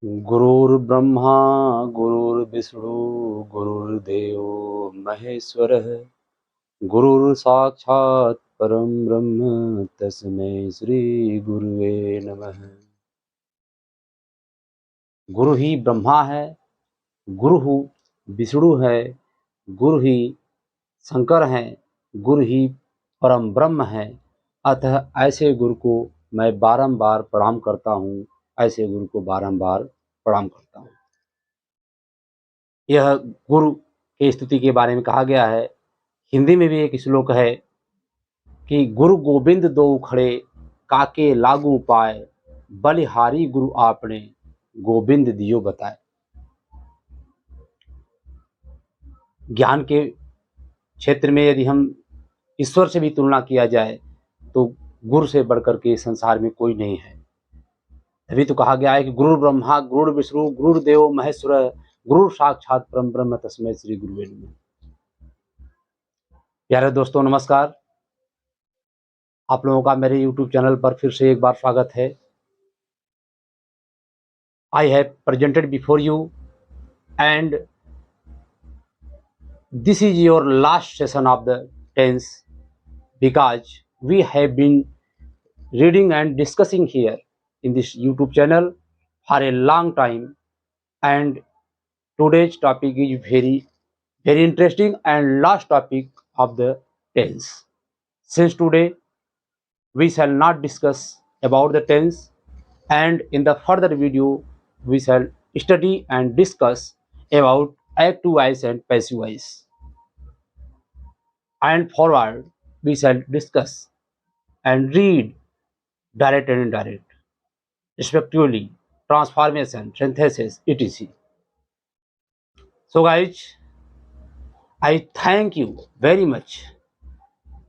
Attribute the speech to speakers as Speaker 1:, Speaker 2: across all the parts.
Speaker 1: गुरुर्ब्रह्मा गुरुर्विष्णु गुरुर्देवो महेश्वरः गुरुर्साक्षात् परं ब्रह्म तस्मै श्री गुरुवे नमः। गुरु ही ब्रह्मा है, गुरु ही विष्णु है, गुरु ही शंकर हैं, गुरु ही परम ब्रह्म है। अतः ऐसे गुरु को मैं बारंबार प्रणाम करता हूँ, ऐसे गुरु को बारंबार प्रणाम करता हूँ। यह गुरु की स्तुति के बारे में कहा गया है। हिंदी में भी एक श्लोक है कि गुरु गोविंद दो खड़े काके लागू पाए, बलिहारी गुरु आपने गोविंद दियो बताए। ज्ञान के क्षेत्र में यदि हम ईश्वर से भी तुलना किया जाए तो गुरु से बढ़कर के संसार में कोई नहीं है। तभी तो कहा गया है कि गुरु ब्रह्मा गुरु विष्णु गुरुदेव महेश्वर गुरु साक्षात परम ब्रह्म तस्मै श्री गुरुवे नमः। प्यारे दोस्तों नमस्कार, आप लोगों का मेरे YouTube चैनल पर फिर से एक बार स्वागत है। I have presented before you and this is your last session of the tense, because we have been reading and discussing here in this YouTube channel for a long time, and today's topic is very interesting and last topic of the tense. Since today we shall not discuss about the tense, and in the further video we shall study and discuss about active voice and passive voice, and forward we shall discuss and read direct and indirect respectively, transformation, synthesis, etc. So guys, I thank you very much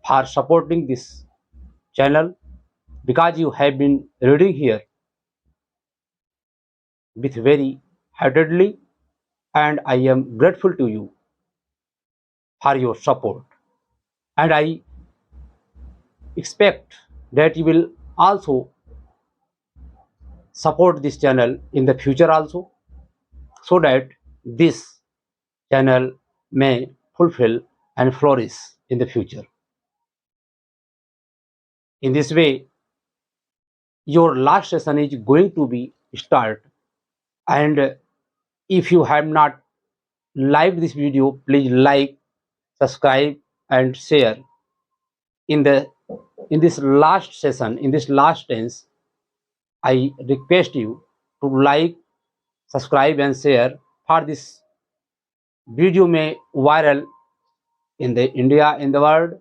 Speaker 1: for supporting this channel, because you have been reading here with very heartedly, and I am grateful to you for your support, and I expect that you will also support this channel in the future also, so that this channel may fulfill and flourish in the future. In this way, your last session is going to be start, and if you have not liked this video, please like, subscribe and share. In this last session, in this last tense, I request you to like, subscribe and share for this video may viral in the India, in the world,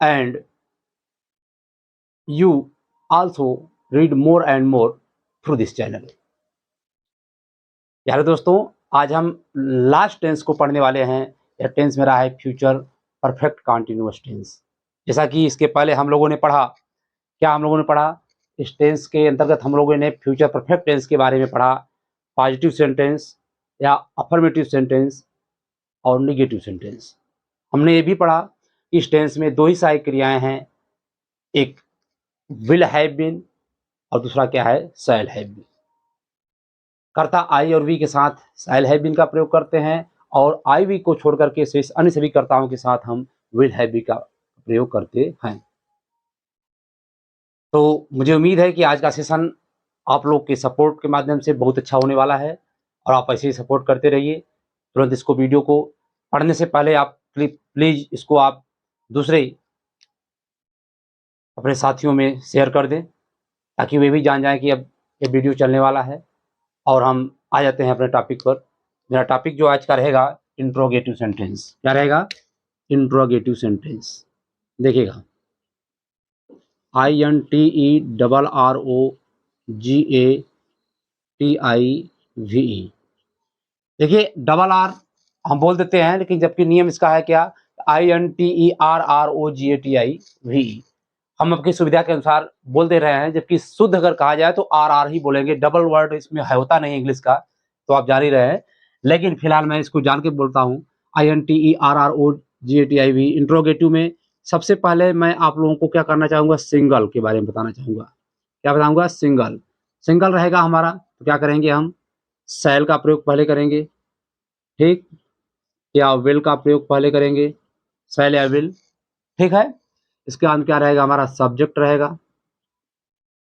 Speaker 1: and you also read more and more through this channel. यार दोस्तों, आज हम last tense को पढ़ने वाले हैं। यह tense मेरा है फ्यूचर परफेक्ट कंटिन्यूअस टेंस। जैसा कि इसके पहले हम लोगों ने पढ़ा, क्या हम लोगों ने पढ़ा, इस टेंस के अंतर्गत हम लोगों ने फ्यूचर परफेक्ट टेंस के बारे में पढ़ा, पॉजिटिव सेंटेंस या अफर्मेटिव सेंटेंस और निगेटिव सेंटेंस। हमने ये भी पढ़ा कि इस टेंस में दो ही सहायक क्रियाएं हैं, एक विल हैव बीन और दूसरा क्या है, शैल हैव बीन। कर्ता आई और वी के साथ शैल हैव बीन का प्रयोग करते हैं, और आई वी को छोड़ करके शेष अन्य सभी कर्ताओं के साथ हम विल हैव बी का प्रयोग करते हैं। तो मुझे उम्मीद है कि आज का सेशन आप लोग के सपोर्ट के माध्यम से बहुत अच्छा होने वाला है, और आप ऐसे ही सपोर्ट करते रहिए। तुरंत इसको वीडियो को पढ़ने से पहले आप प्लीज इसको आप दूसरे अपने साथियों में शेयर कर दें, ताकि वे भी जान जाएं कि अब ये वीडियो चलने वाला है। और हम आ जाते हैं अपने टॉपिक पर। मेरा टॉपिक जो आज का रहेगा इंट्रोगेटिव सेंटेंस। क्या रहेगा, इंट्रोगेटिव सेंटेंस। देखिएगा, INTERROGATIVE। देखिए, डबल आर हम बोल देते हैं, लेकिन जबकि नियम इसका है क्या, INTERROGATIVE। हम अपनी सुविधा के अनुसार बोल दे रहे हैं, जबकि शुद्ध अगर कहा जाए तो आर ही बोलेंगे। डबल वर्ड इसमें होता नहीं इंग्लिश का, तो आप जान ही रहे हैं, लेकिन फिलहाल मैं इसको जान के बोलता हूँ। INTERROGATIVE इंट्रोगेटिव में सबसे पहले मैं आप लोगों को क्या करना चाहूँगा, सिंगल के बारे में बताना चाहूँगा। क्या बताऊँगा, सिंगल। सिंगल रहेगा हमारा तो क्या करेंगे हम, शैल का प्रयोग पहले करेंगे, ठीक, या विल का प्रयोग पहले करेंगे, शैल या विल, ठीक है। इसके बाद क्या रहेगा, हमारा सब्जेक्ट रहेगा।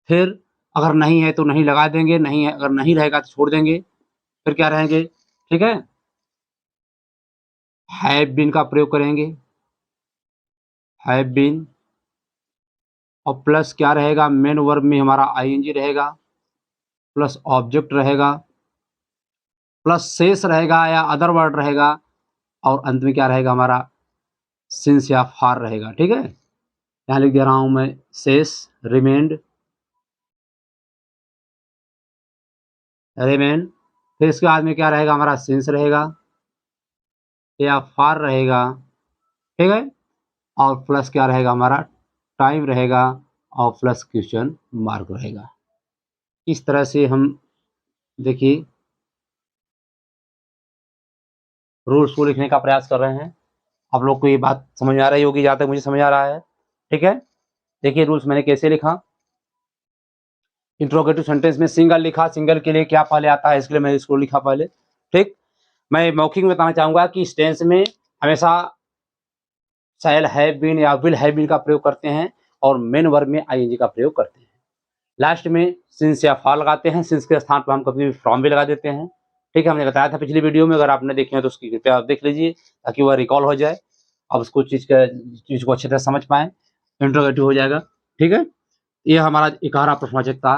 Speaker 1: फिर अगर नहीं है तो नहीं लगा देंगे, नहीं है अगर नहीं रहेगा तो छोड़ देंगे। फिर क्या रहेंगे, ठीक है, हैव बीन का प्रयोग करेंगे, हैव बीन, और प्लस क्या रहेगा, मेन वर्ब में हमारा आईएनजी रहेगा, प्लस ऑब्जेक्ट रहेगा, प्लस शेष रहेगा या अदर वर्ड रहेगा, और अंत में क्या रहेगा हमारा, सिंस या फार रहेगा, ठीक है। यहाँ लिख दे रहा हूं मैं, शेष, रिमेंड, रिमेन। फिर इसके बाद में क्या रहेगा, हमारा सिंस रहेगा या फार रहेगा, ठीक है, और प्लस क्या रहेगा हमारा, टाइम रहेगा, और प्लस क्वेश्चन मार्क रहेगा। इस तरह से हम देखिए रूल्स को लिखने का प्रयास कर रहे हैं। आप लोग को ये बात समझ में आ रही होगी, जहाँ तक मुझे समझ आ रहा है, ठीक है। देखिए रूल्स मैंने कैसे लिखा, इंट्रोगेटिव सेंटेंस में सिंगल लिखा, सिंगल के लिए क्या पहले आता है इसके लिए मैंने इसको लिखा पहले, ठीक। मैं मौखिक में बताना चाहूंगा कि इस टेंस में हमेशा शैल हैव बीन या विल हैव बीन का प्रयोग करते हैं, और मेन वर्ब में आईएनजी का प्रयोग करते हैं। लास्ट में सिंस या फॉर लगाते हैं, सिंस के स्थान पर हम कभी भी फ्रॉम भी लगा देते हैं, ठीक है। हमने बताया था पिछली वीडियो में, अगर आपने देखे हैं तो उसकी कृपया आप देख लीजिए ताकि वह रिकॉल हो जाए, अब उसको चीज़ को अच्छी तरह समझ पाएँ, इंट्रोगेटिव हो जाएगा, ठीक है। ये हमारा एकहरा प्रश्नवाचक था।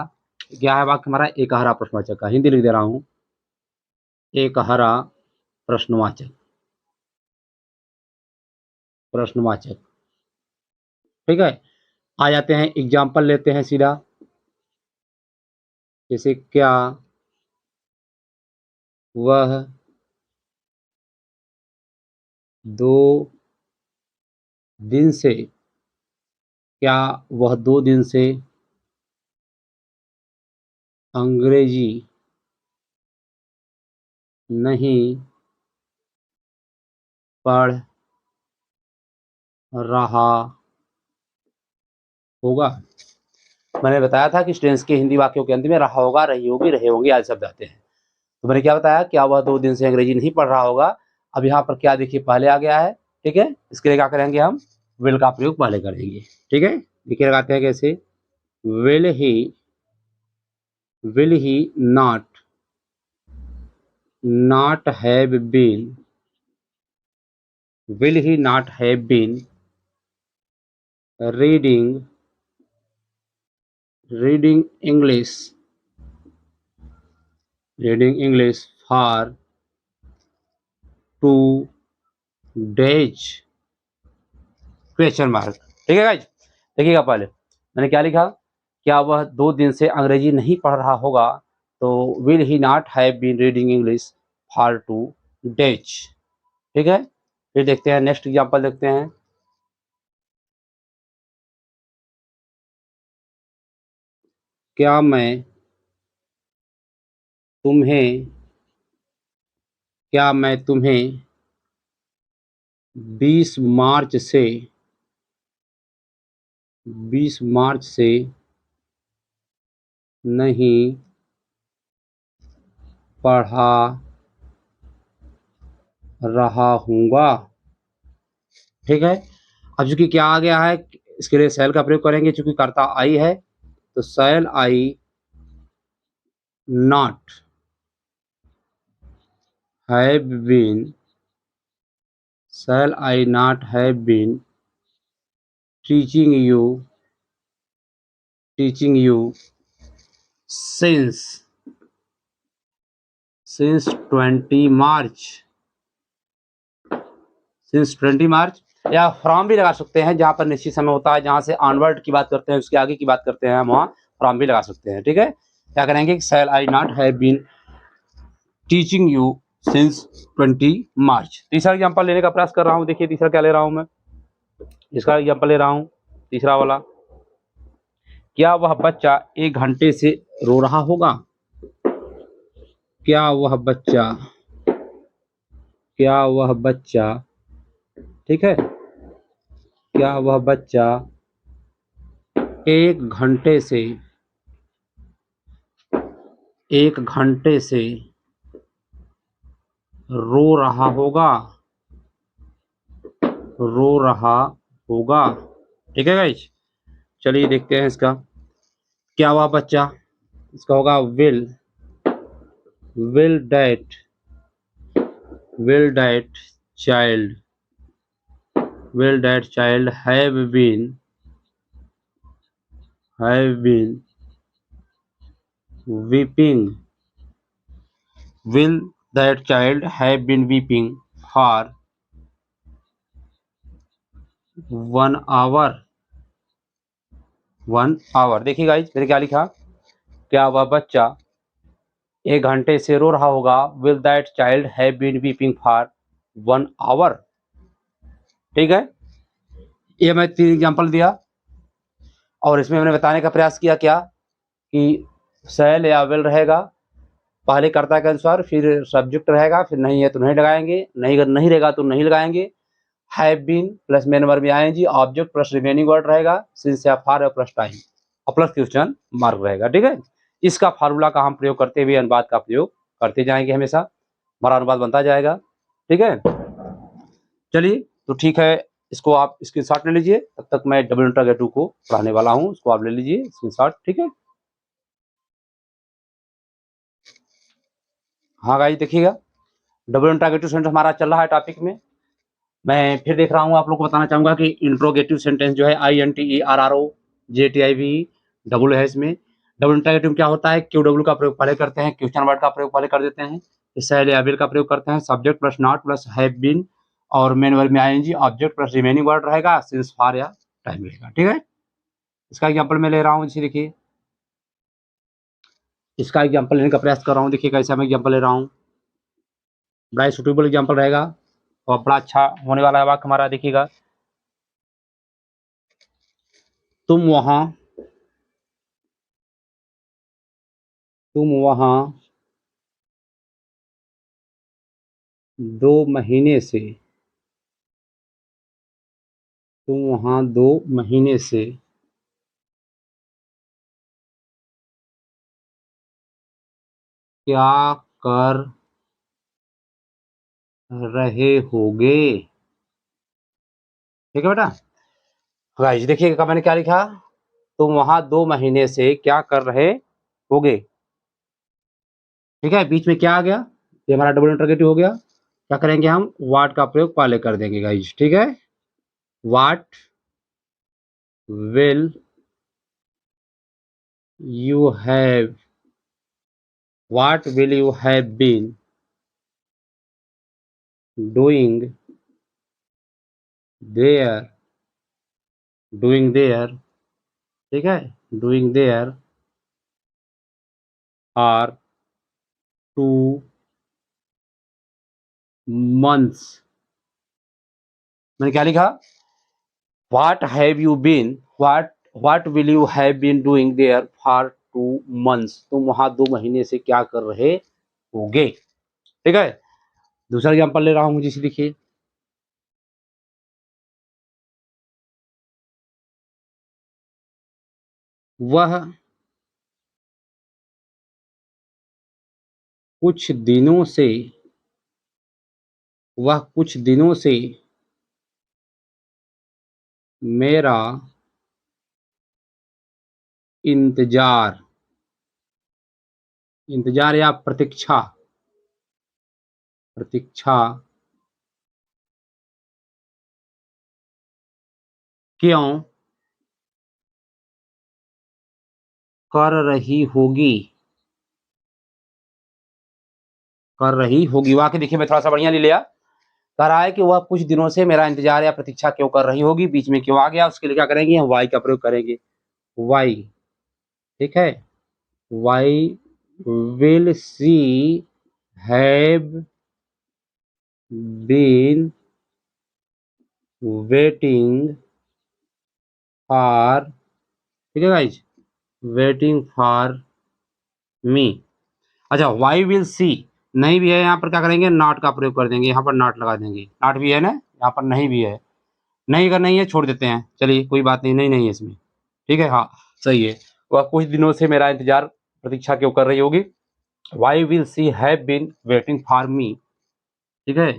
Speaker 1: क्या है वाक्य हमारा, एकहरा प्रश्नवाचक का, हिंदी लिख दे रहा हूँ, एकहरा प्रश्नवाचक, प्रश्नवाचक, ठीक है। आ जाते हैं एग्जाम्पल लेते हैं सीधा, जैसे क्या वह 2 दिन से, क्या वह 2 दिन से अंग्रेजी नहीं पढ़ रहा होगा। मैंने बताया था कि टेंस के हिंदी वाक्यों के अंत में रहा होगा, रही होगी, रहे होंगे आदि शब्द आते हैं। तो मैंने क्या बताया, क्या वह 2 दिन से अंग्रेजी नहीं पढ़ रहा होगा। अब यहाँ पर क्या देखिए पहले आ गया है, ठीक है। इसके लिए क्या करेंगे हम, विल का प्रयोग पहले करेंगे, ठीक है। देखिए लगाते हैं कैसे, will he not have been, will he not have been reading English for 2 days, question mark, ठीक है गाइज। देखिएगा पहले मैंने क्या लिखा, क्या वह 2 दिन से अंग्रेजी नहीं पढ़ रहा होगा, तो will he not have been reading English for 2 days, ठीक है। फिर देखते हैं नेक्स्ट एग्जांपल देखते हैं, क्या मैं तुम्हें 20 मार्च से नहीं पढ़ा रहा हूँगा, ठीक है। अब चूंकि क्या आ गया है, इसके लिए शैल का प्रयोग करेंगे, चूंकि कर्ता आई है तो shall I not have been, shall I not have been teaching you since 20 March, या फ्रॉम भी लगा सकते हैं, जहां पर निश्चित समय होता है, जहां से ऑनवर्ड की बात करते हैं, उसके आगे की बात करते हैं, हम वहां फ्रॉम भी लगा सकते हैं, ठीक है। क्या करेंगे, shall I not have been teaching you since 20 March. तीसरा एग्जाम्पल लेने का प्रयास कर रहा हूँ, देखिए तीसरा क्या ले रहा हूँ मैं, इसका एग्जाम्पल ले रहा हूँ तीसरा वाला, क्या वह बच्चा 1 घंटे से रो रहा होगा, क्या वह बच्चा, ठीक है, क्या वह बच्चा 1 घंटे से 1 घंटे से रो रहा होगा, रो रहा होगा। ठीक है गाइस, चलिए देखते हैं इसका क्या हुआ बच्चा। इसका होगा will that child have been weeping, will that child have been weeping for 1 hour। देखिए गाइस मैंने क्या लिखा, क्या वह बच्चा 1 घंटे से रो रहा होगा, will that child have been weeping for 1 hour। ठीक है, ये मैं 3 एग्जाम्पल दिया और इसमें मैंने बताने का प्रयास किया क्या कि शैल या विल रहेगा पहले कर्ता के अनुसार, फिर सब्जेक्ट रहेगा, फिर नहीं है तो नहीं लगाएंगे, नहीं अगर नहीं रहेगा तो नहीं लगाएंगे। Have been plus main verb में आएंगे, ऑब्जेक्ट प्लस रिमेनिंग वर्ड रहेगा, सिंस या फॉर या प्लस टाइम और प्लस क्वेश्चन मार्क रहेगा। ठीक है, इसका फार्मूला का हम प्रयोग करते हुए अनुवाद का प्रयोग करते जाएंगे, हमेशा हमारा अनुवाद बनता जाएगा। ठीक है, चलिए तो ठीक है, इसको आप स्क्रीनशॉट ले लीजिए, तब तक मैं डबल इंटरोगेटिव को पढ़ाने वाला हूँ, इसको आप ले लीजिए स्क्रीनशॉट। ठीक है, हाँ गाइस देखिएगा, डबल इंटरोगेटिव सेंटेंस हमारा चल रहा है टॉपिक में। मैं फिर देख रहा हूँ, आप लोग को बताना चाहूंगा कि इंट्रोगेटिव सेंटेंस जो है INTERROGATIV डबल है इसमें। डबल इंटरोगेटिव क्या होता है, QW का प्रयोग पहले करते हैं, क्वेश्चन वर्ड का प्रयोग पहले कर देते हैं, शैल या विल का प्रयोग करते हैं, subject plus not plus have been और मेन वर्ब में ING, object plus remaining word रहेगा, सिंस फॉर या टाइम रहेगा। ठीक है, इसका एग्जाम्पल मैं ले रहा हूँ, इसे देखिए, इसका एग्जाम्पल लेने का प्रयास कर रहा हूँ। देखिए कैसे मैं एग्जाम्पल ले रहा हूँ, बड़ा सुटेबल एग्जाम्पल रहेगा और बड़ा अच्छा होने वाला है वाक्य हमारा। देखिएगा, तुम वहां 2 महीने से, तुम वहां 2 महीने से क्या कर रहे होगे। ठीक है बेटा, गाइस देखिएगा मैंने क्या लिखा, तुम वहां 2 महीने से क्या कर रहे होगे। ठीक है, बीच में क्या आ गया, ये हमारा डबल इंटरोगेटिव हो गया। क्या करेंगे हम, व्हाट का प्रयोग पहले कर देंगे गाइस। ठीक है, what will you have, what will you have been doing there, doing there. ठीक है, डूइंग देयर आर 2 months। मैंने क्या लिखा, what have you been, what will you have been doing there for 2 months। तुम वहां 2 महीने से क्या कर रहे होगे। ठीक है, दूसरा एग्जाम्पल ले रहा हूं, जिसे देखिए, वह कुछ दिनों से, वह कुछ दिनों से मेरा इंतजार, इंतजार या प्रतीक्षा, प्रतीक्षा क्यों कर रही होगी, कर रही होगी। वाक्य देखिए मैं थोड़ा सा बढ़िया ले लिया, कह रहा है कि वह कुछ दिनों से मेरा इंतजार या प्रतीक्षा क्यों कर रही होगी, बीच में क्यों आ गया, उसके लिए क्या करेंगे, हम वाई का प्रयोग करेंगे, वाई। ठीक है, why will she have been waiting for, ठीक है गाइज, वेटिंग फॉर मी। अच्छा, वाई विल सी नहीं भी है, यहाँ पर क्या करेंगे, नॉट का प्रयोग कर देंगे, यहाँ पर नॉट लगा देंगे, नॉट भी है ना, यहाँ पर नहीं भी है, नहीं अगर नहीं है छोड़ देते हैं, चलिए कोई बात नहीं, नहीं नहीं है इसमें। ठीक है, हाँ सही है, वह कुछ दिनों से मेरा इंतजार प्रतीक्षा क्यों कर रही होगी। Why will she have been waiting for me, ठीक है,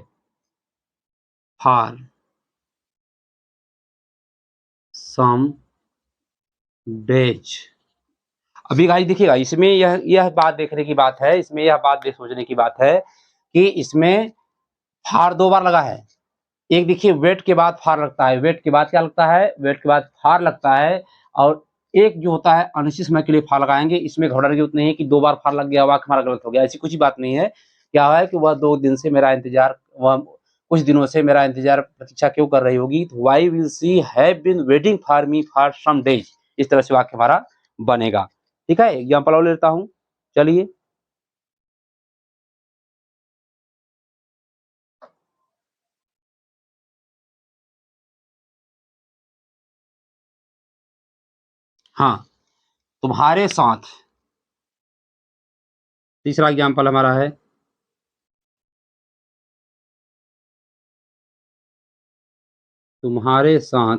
Speaker 1: फॉर सम डेज। अभी गाइस देखिएगा, इसमें यह बात देखने की बात है, इसमें यह बात सोचने की बात है कि इसमें फार 2 बार लगा है। एक देखिए वेट के बाद फार लगता है, वेट के बाद क्या लगता है, वेट के बाद फार लगता है, और एक जो होता है अनिश्चित समय के लिए फार लगाएंगे। इसमें घबराने की जरूरत नहीं है कि 2 बार फार लग गया, वाक्य हमारा गलत हो गया, ऐसी कुछ बात नहीं है। क्या है कि वह 2 दिन से मेरा इंतजार, वह कुछ दिनों से मेरा इंतजार प्रतीक्षा क्यों कर रही होगी, तो why will she have been waiting for me for some days, इस तरह से वाक्य हमारा बनेगा। ठीक है, एग्जाम्पल और लेता हूँ, चलिए। हाँ, तुम्हारे साथ, तीसरा एग्जाम्पल हमारा है, तुम्हारे साथ,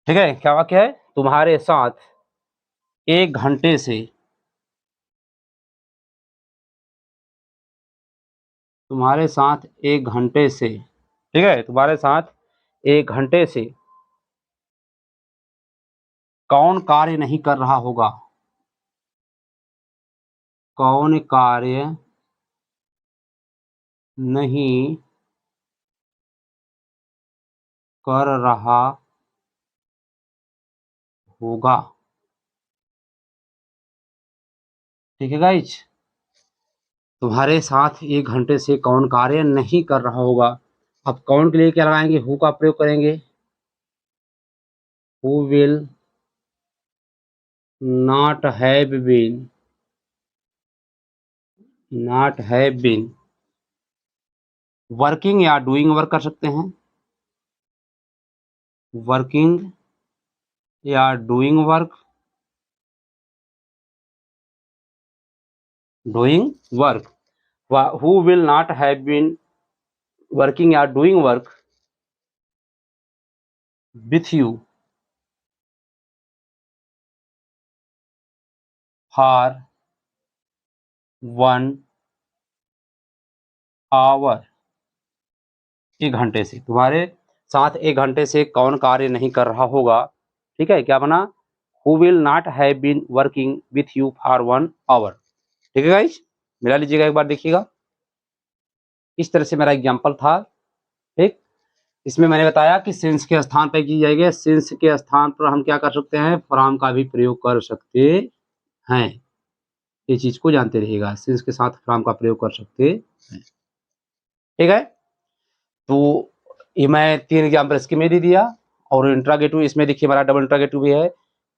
Speaker 1: ठीक है, क्या वाक्य है, तुम्हारे साथ 1 घंटे से, तुम्हारे साथ 1 घंटे से, ठीक है, तुम्हारे साथ 1 घंटे से कौन कार्य नहीं कर रहा होगा, कौन कार्य नहीं कर रहा होगा, ठीक है गाइज। तुम्हारे साथ 1 घंटे से कौन कार्य नहीं कर रहा होगा। अब कौन के लिए क्या लगाएंगे, हु का प्रयोग करेंगे, who will not have been, not have been working, या डूइंग वर्क कर सकते हैं, वर्किंग या doing work, doing work, who will not have been working या doing work with you for 1 hour, 1 घंटे से, तुम्हारे साथ 1 घंटे से कौन कार्य नहीं कर रहा होगा, ठीक है, क्या बना, who will not have been working with you for 1 hour, ठीक है गाइज, मिला लीजिएगा एक बार, देखिएगा इस तरह से मेरा एग्जाम्पल था। ठीक, इसमें मैंने बताया कि सिंस के स्थान पर की जाएगी, सिंस के स्थान पर हम क्या कर सकते हैं, फ्रॉम का भी प्रयोग कर सकते हैं, ये चीज को जानते रहिएगा, सिंस के साथ फ्रॉम का प्रयोग कर सकते हैं, ठीक है। तो ये मैं 3 एग्जाम्पल इसके में दे दिया, और इंट्रागेटिव इसमें देखिए हमारा डबल इंट्रागेटिव भी है,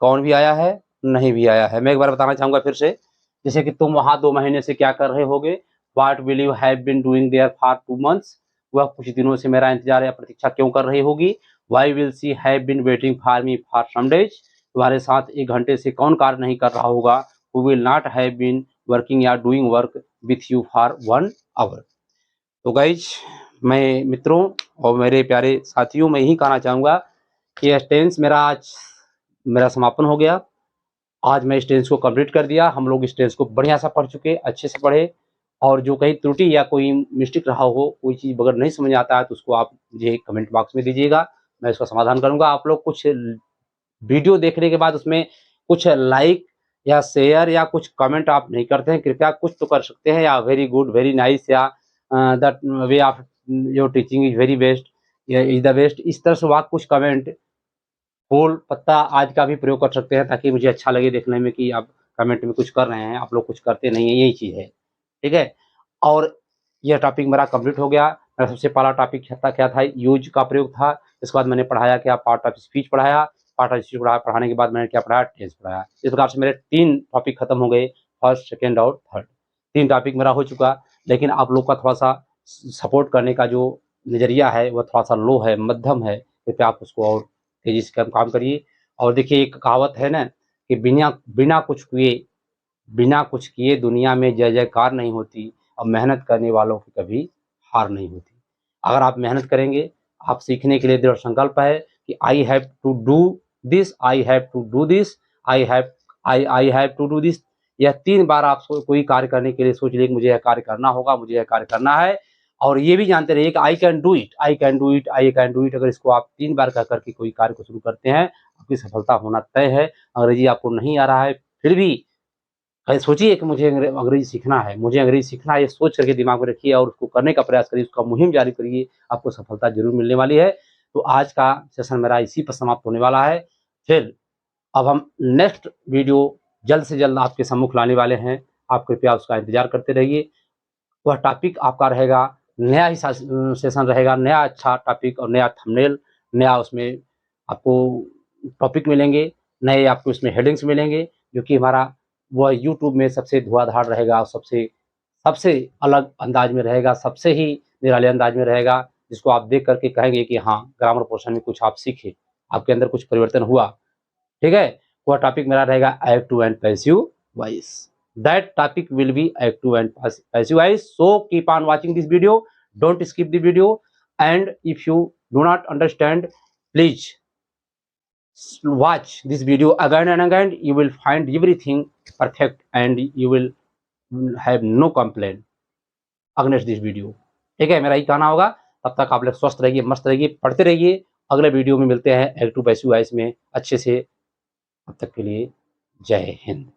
Speaker 1: कौन भी आया है, नहीं भी आया है। मैं एक बार बताना चाहूंगा फिर से, जैसे कि तुम वहां 2 महीने से क्या कर रहे होगे, what will you have been doing there for 2 months, वह कुछ दिनों से मेरा इंतजार या प्रतीक्षा क्यों कर रही होगी। Why will she have been waiting for me for some days, तुम्हारे साथ 1 घंटे से कौन कार्य नहीं कर रहा होगा। Who will not have been working या doing work with you for 1 hour. तो गाइज, मैं मित्रों और मेरे प्यारे साथियों, मैं यही कहना चाहूँगा कि यह टेंस मेरा आज मेरा समापन हो गया। आज मैं इस टेंस को कंप्लीट कर दिया, हम लोग इस टेंस को बढ़िया सा पढ़ चुके, अच्छे से पढ़े, और जो कहीं त्रुटि या कोई मिस्टेक रहा हो, कोई चीज़ अगर नहीं समझ आता है तो उसको आप मुझे कमेंट बॉक्स में दीजिएगा, मैं इसका समाधान करूँगा। आप लोग कुछ वीडियो देखने के बाद उसमें कुछ लाइक या शेयर या कुछ कमेंट आप नहीं करते हैं, कृपया कुछ तो कर सकते हैं, या वेरी गुड, वेरी नाइस, या that way of your teaching is very best, या इज द बेस्ट, इस तरह से वाक कुछ कमेंट, फूल पत्ता आज का भी प्रयोग कर सकते हैं, ताकि मुझे अच्छा लगे देखने में कि आप कमेंट में कुछ कर रहे हैं, आप लोग कुछ करते नहीं है, यही चीज़ है, ठीक है। और यह टॉपिक मेरा कंप्लीट हो गया। मेरा सबसे पहला टॉपिक क्या था, यूज का प्रयोग था। इसके बाद मैंने पढ़ाया क्या, पार्ट ऑफ स्पीच पढ़ाया, पार्ट ऑफ स्पीच पढ़ाने के बाद मैंने क्या पढ़ाया, टेंस पढ़ाया। इस प्रकार से मेरे 3 टॉपिक खत्म हो गए, फर्स्ट, सेकेंड और थर्ड, 3 टॉपिक मेरा हो चुका। लेकिन आप लोग का थोड़ा सा सपोर्ट करने का जो नज़रिया है वह थोड़ा सा लो है, मध्यम है, कृपया आप उसको और तेजी से काम करिए। और देखिए, एक कहावत है ना कि बिना बिना कुछ किए, बिना कुछ किए दुनिया में जय जयकार नहीं होती, और मेहनत करने वालों की कभी हार नहीं होती। अगर आप मेहनत करेंगे, आप सीखने के लिए दृढ़ संकल्प है कि I have to do this, I have to do this, I have I have to do this. यह 3 बार आप कोई कार्य करने के लिए सोच लिए कि मुझे यह कार्य करना होगा, मुझे यह कार्य करना है, और ये भी जानते रहिए कि I can do it, I can do it, I can do it. अगर इसको आप 3 बार कह करके कोई कार्य को शुरू करते हैं, आपकी सफलता होना तय है। अंग्रेजी आपको नहीं आ रहा है, फिर भी सोचिए कि मुझे अंग्रेजी सीखना है, मुझे अंग्रेजी सीखना है, ये सोच करके दिमाग में रखिए और उसको करने का प्रयास करिए, उसका मुहिम जारी करिए, आपको सफलता ज़रूर मिलने वाली है। तो आज का सेशन मेरा इसी पर समाप्त होने वाला है। फिर अब हम नेक्स्ट वीडियो जल्द से जल्द आपके सम्मुख लाने वाले हैं। आप कृपया उसका इंतज़ार करते रहिए। वह टॉपिक आपका रहेगा, नया ही सेशन रहेगा, नया अच्छा टॉपिक और नया थंबनेल, नया उसमें आपको टॉपिक मिलेंगे, नए आपको इसमें हेडिंग्स मिलेंगे, जो कि हमारा वह यूट्यूब में सबसे धुआंधार रहेगा और सबसे सबसे अलग अंदाज में रहेगा, सबसे ही निराले अंदाज में रहेगा, जिसको आप देख करके कहेंगे कि हाँ, ग्रामर पोर्शन में कुछ आप सीखे, आपके अंदर कुछ परिवर्तन हुआ। ठीक है? वह टॉपिक मेरा रहेगा active and passive voice. That topic will be active and passive voice. So keep on watching this video. Don't skip the video. And if you do not understand, please watch this video again and again. You will find everything perfect and you will have no complaint against this video. ठीक है, मेरा ही कहना होगा। तब तक आप लोग स्वस्थ रहिए, मस्त रहिए, पढ़ते रहिए। अगले वीडियो में मिलते हैं एक्टिव पैसिव वॉइस में अच्छे से। तब तक के लिए जय हिंद।